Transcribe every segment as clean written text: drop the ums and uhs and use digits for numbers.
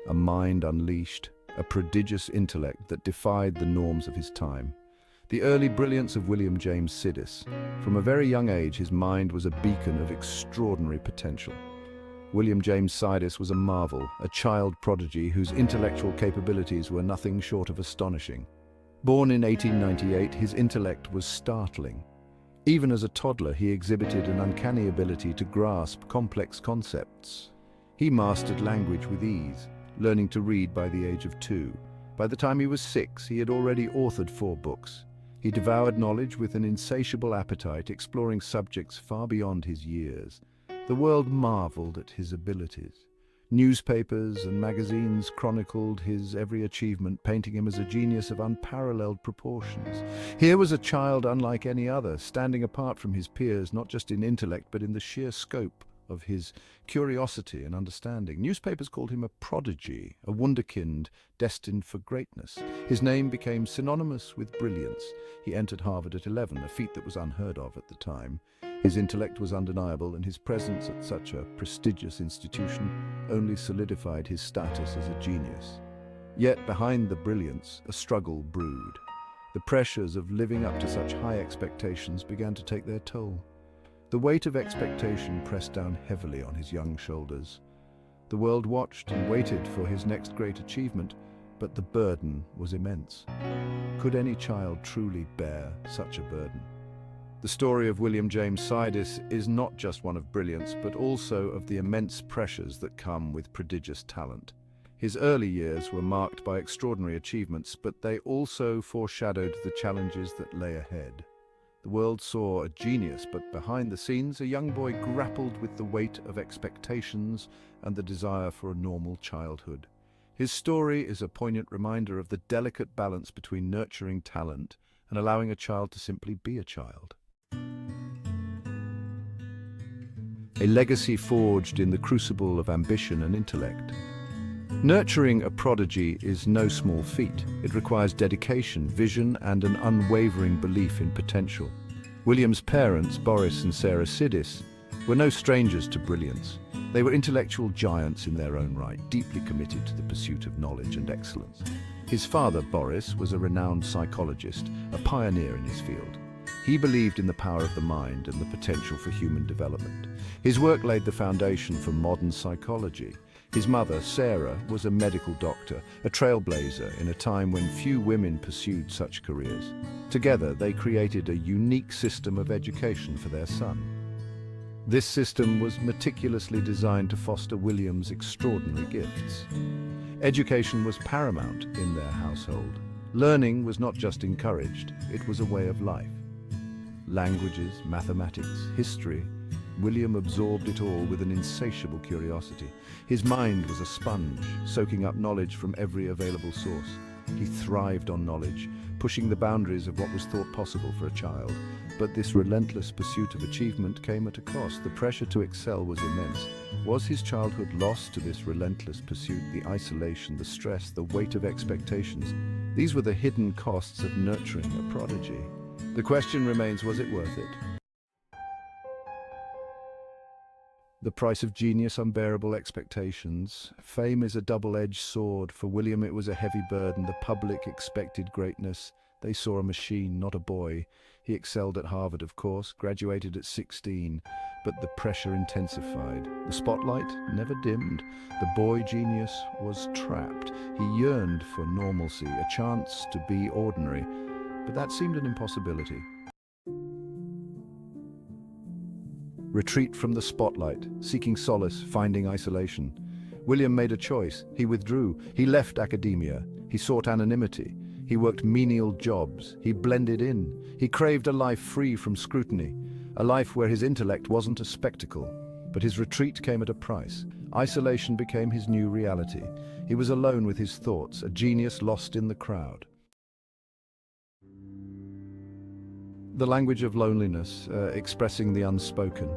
a mind unleashed, a prodigious intellect that defied the norms of his time. The early brilliance of William James Sidis. From a very young age, his mind was a beacon of extraordinary potential. William James Sidis was a marvel, a child prodigy whose intellectual capabilities were nothing short of astonishing. Born in 1898, his intellect was startling. Even as a toddler, he exhibited an uncanny ability to grasp complex concepts. He mastered language with ease, learning to read by the age of 2. By the time he was 6, he had already authored 4 books. He devoured knowledge with an insatiable appetite, exploring subjects far beyond his years. The world marveled at his abilities. Newspapers and magazines chronicled his every achievement, painting him as a genius of unparalleled proportions. Here was a child unlike any other, standing apart from his peers, not just in intellect, but in the sheer scope of his curiosity and understanding. Newspapers called him a prodigy, a wunderkind destined for greatness. His name became synonymous with brilliance. He entered Harvard at 11, a feat that was unheard of at the time. His intellect was undeniable, and his presence at such a prestigious institution only solidified his status as a genius. Yet behind the brilliance, a struggle brewed. The pressures of living up to such high expectations began to take their toll. The weight of expectation pressed down heavily on his young shoulders. The world watched and waited for his next great achievement, but the burden was immense. Could any child truly bear such a burden? The story of William James Sidis is not just one of brilliance, but also of the immense pressures that come with prodigious talent. His early years were marked by extraordinary achievements, but they also foreshadowed the challenges that lay ahead. The world saw a genius, but behind the scenes, a young boy grappled with the weight of expectations and the desire for a normal childhood. His story is a poignant reminder of the delicate balance between nurturing talent and allowing a child to simply be a child. A legacy forged in the crucible of ambition and intellect. Nurturing a prodigy is no small feat. It requires dedication, vision, and an unwavering belief in potential. William's parents, Boris and Sarah Sidis, were no strangers to brilliance. They were intellectual giants in their own right, deeply committed to the pursuit of knowledge and excellence. His father, Boris, was a renowned psychologist, a pioneer in his field. He believed in the power of the mind and the potential for human development. His work laid the foundation for modern psychology. His mother, Sarah, was a medical doctor, a trailblazer in a time when few women pursued such careers. Together, they created a unique system of education for their son. This system was meticulously designed to foster William's extraordinary gifts. Education was paramount in their household. Learning was not just encouraged, it was a way of life. Languages, mathematics, history, William absorbed it all with an insatiable curiosity. His mind was a sponge, soaking up knowledge from every available source. He thrived on knowledge, pushing the boundaries of what was thought possible for a child. But this relentless pursuit of achievement came at a cost. The pressure to excel was immense. Was his childhood lost to this relentless pursuit? The isolation, the stress, the weight of expectations. These were the hidden costs of nurturing a prodigy. The question remains, was it worth it? The price of genius, unbearable expectations. Fame is a double-edged sword. For William, it was a heavy burden. The public expected greatness. They saw a machine, not a boy. He excelled at Harvard, of course, graduated at 16, but the pressure intensified. The spotlight never dimmed. The boy genius was trapped. He yearned for normalcy, a chance to be ordinary, but that seemed an impossibility. Retreat from the spotlight, seeking solace, finding isolation. William made a choice. He withdrew. He left academia. He sought anonymity. He worked menial jobs. He blended in. He craved a life free from scrutiny, a life where his intellect wasn't a spectacle. But his retreat came at a price. Isolation became his new reality. He was alone with his thoughts, a genius lost in the crowd. The language of loneliness, expressing the unspoken.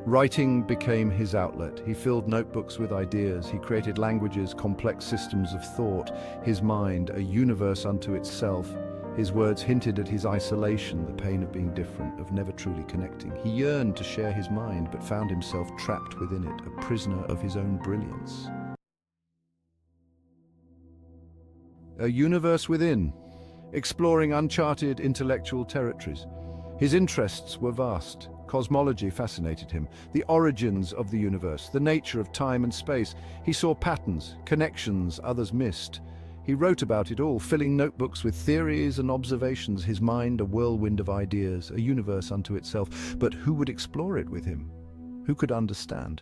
Writing became his outlet. He filled notebooks with ideas. He created languages, complex systems of thought. His mind, a universe unto itself. His words hinted at his isolation, the pain of being different, of never truly connecting. He yearned to share his mind, but found himself trapped within it, a prisoner of his own brilliance. a universe within, exploring uncharted intellectual territories. His interests were vast. Cosmology fascinated him, the origins of the universe, the nature of time and space. He saw patterns, connections others missed. He wrote about it all, filling notebooks with theories and observations, his mind a whirlwind of ideas, a universe unto itself. But who would explore it with him? Who could understand?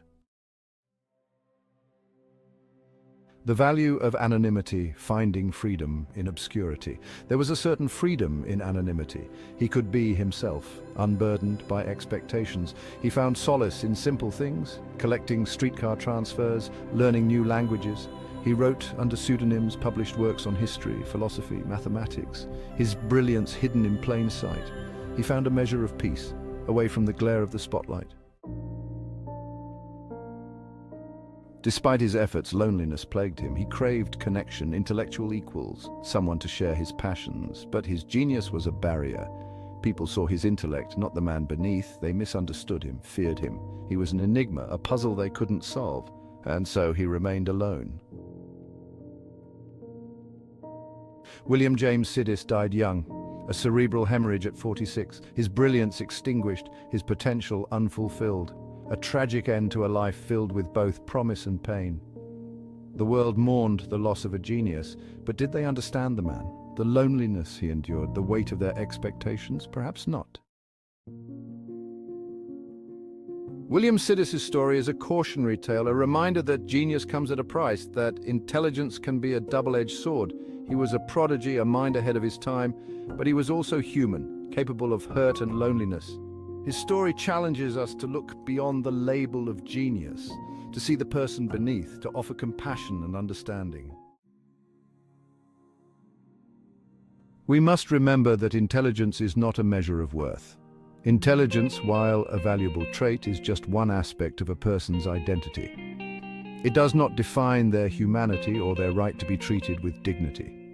The value of anonymity, finding freedom in obscurity. There was a certain freedom in anonymity. He could be himself, unburdened by expectations. He found solace in simple things, collecting streetcar transfers, learning new languages. He wrote under pseudonyms, published works on history, philosophy, mathematics, his brilliance hidden in plain sight. He found a measure of peace, away from the glare of the spotlight. Despite his efforts, loneliness plagued him. He craved connection, intellectual equals, someone to share his passions. But his genius was a barrier. People saw his intellect, not the man beneath. They misunderstood him, feared him. He was an enigma, a puzzle they couldn't solve. And so he remained alone. William James Sidis died young, a cerebral hemorrhage at 46, his brilliance extinguished, his potential unfulfilled. A tragic end to a life filled with both promise and pain. The world mourned the loss of a genius, but did they understand the man? The loneliness he endured, the weight of their expectations? Perhaps not. William Sidis' story is a cautionary tale, a reminder that genius comes at a price, that intelligence can be a double-edged sword. He was a prodigy, a mind ahead of his time, but he was also human, capable of hurt and loneliness. His story challenges us to look beyond the label of genius, to see the person beneath, to offer compassion and understanding. We must remember that intelligence is not a measure of worth. Intelligence, while a valuable trait, is just one aspect of a person's identity. It does not define their humanity or their right to be treated with dignity.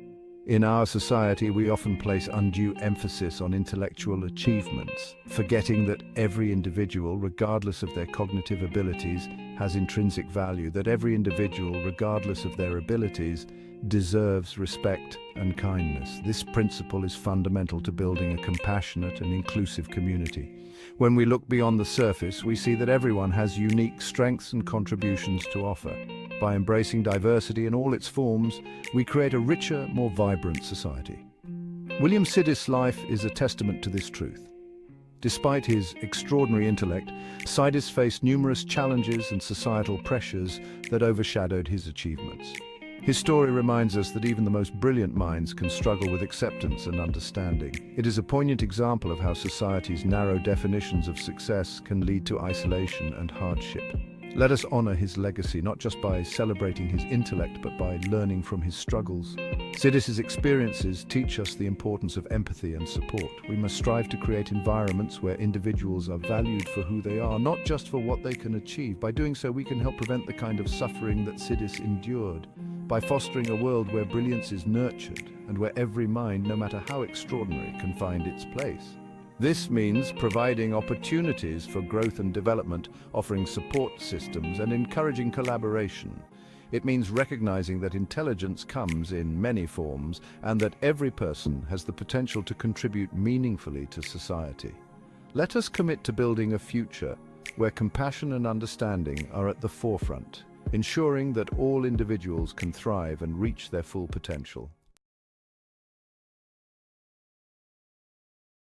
In our society, we often place undue emphasis on intellectual achievements, forgetting that every individual, regardless of their cognitive abilities, has intrinsic value, that every individual, regardless of their abilities, deserves respect and kindness. This principle is fundamental to building a compassionate and inclusive community. When we look beyond the surface, we see that everyone has unique strengths and contributions to offer. By embracing diversity in all its forms, we create a richer, more vibrant society. William Sidis' life is a testament to this truth. Despite his extraordinary intellect, Sidis faced numerous challenges and societal pressures that overshadowed his achievements. His story reminds us that even the most brilliant minds can struggle with acceptance and understanding. It is a poignant example of how society's narrow definitions of success can lead to isolation and hardship. Let us honor his legacy, not just by celebrating his intellect, but by learning from his struggles. Sidis' experiences teach us the importance of empathy and support. We must strive to create environments where individuals are valued for who they are, not just for what they can achieve. By doing so, we can help prevent the kind of suffering that Sidis endured. By fostering a world where brilliance is nurtured and where every mind, no matter how extraordinary, can find its place. This means providing opportunities for growth and development, offering support systems, and encouraging collaboration. It means recognizing that intelligence comes in many forms and that every person has the potential to contribute meaningfully to society. Let us commit to building a future where compassion and understanding are at the forefront, ensuring that all individuals can thrive and reach their full potential.